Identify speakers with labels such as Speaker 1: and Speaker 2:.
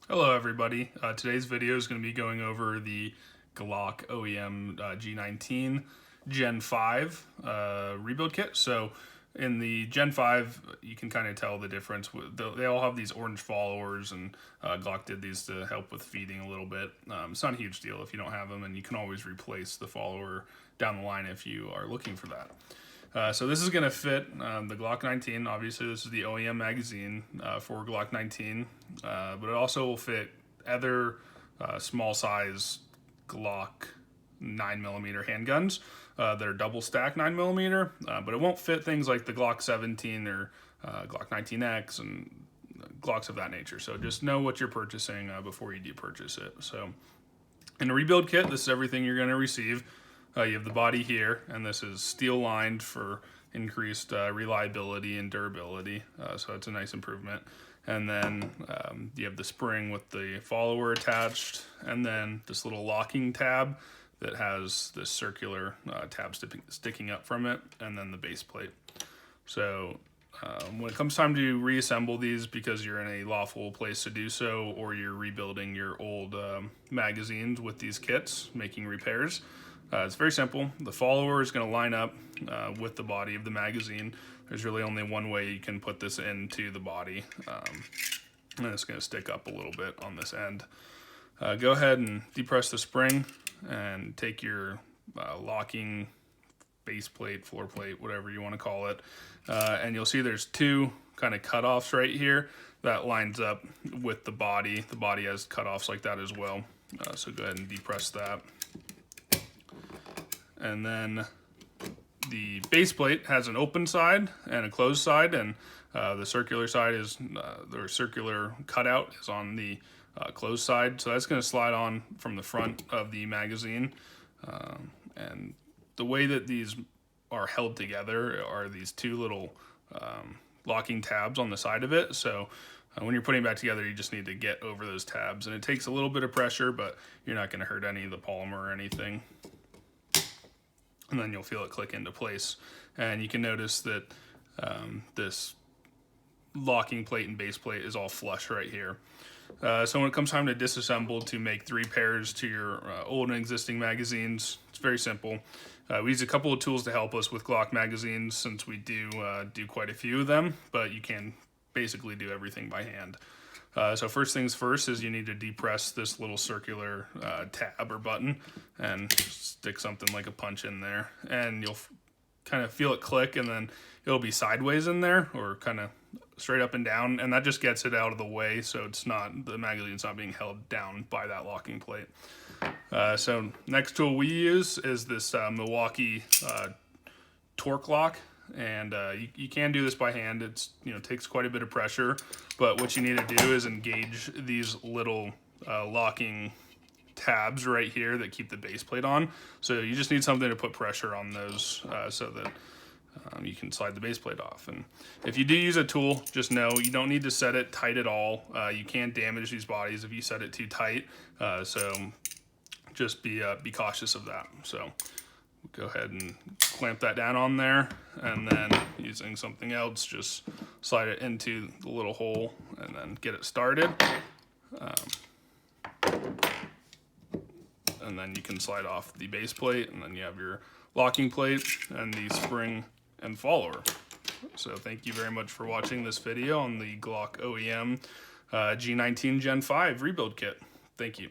Speaker 1: Hello everybody. Today's video is going to be going over the Glock OEM G19 Gen 5 rebuild kit. So in the Gen 5, you can kind of tell the difference. They all have these orange followers, and Glock did these to help with feeding a little bit. It's not a huge deal if you don't have them, and you can always replace the follower down the line if you are looking for that. So this is going to fit the Glock 19. Obviously, this is the OEM magazine for Glock 19, but it also will fit other small size Glock 9mm handguns that are double stack 9mm, but it won't fit things like the Glock 17 or Glock 19X and Glocks of that nature. So just know what you're purchasing before you do purchase it. So in a rebuild kit, this is everything you're going to receive. You have the body here, and this is steel lined for increased reliability and durability, so it's a nice improvement. And then you have the spring with the follower attached, and then this little locking tab that has this circular tab sticking up from it, and then the base plate. So when it comes time to reassemble these, because you're in a lawful place to do so, or you're rebuilding your old magazines with these kits, making repairs, it's very simple. The follower is going to line up with the body of the magazine. There's really only one way you can put this into the body, and it's going to stick up a little bit on this end. Go ahead and depress the spring and take your locking base plate, floor plate, whatever you want to call it, and you'll see there's two kind of cutoffs right here that lines up with the body. The body has cutoffs like that as well, so go ahead and depress that. And then the base plate has an open side and a closed side, and the circular side is, the circular cutout is on the closed side. So that's going to slide on from the front of the magazine. And the way that these are held together are these two little locking tabs on the side of it. So when you're putting it back together, you just need to get over those tabs. And it takes a little bit of pressure, but you're not going to hurt any of the polymer or anything. And then you'll feel it click into place. And you can notice that this locking plate and base plate is all flush right here. So when it comes time to disassemble to make 3 pairs to your old and existing magazines, it's very simple. We use a couple of tools to help us with Glock magazines, since we do quite a few of them, but you can basically do everything by hand. So first things first is you need to depress this little circular tab or button and stick something like a punch in there, and you'll kind of feel it click, and then it'll be sideways in there or kind of straight up and down, and that just gets it out of the way, so it's not, the magazine's not being held down by that locking plate. So next tool we use is this Milwaukee torque lock. And you can do this by hand. It's, takes quite a bit of pressure, but what you need to do is engage these little locking tabs right here that keep the base plate on. So you just need something to put pressure on those so that you can slide the base plate off. And if you do use a tool, just know you don't need to set it tight at all. You can damage these bodies if you set it too tight. So just be cautious of that. So go ahead and clamp that down on there, and then using something else, just slide it into the little hole and then get it started. And then you can slide off the base plate, and then you have your locking plate and the spring and follower. So thank you very much for watching this video on the Glock OEM G19 Gen 5 rebuild kit. Thank you.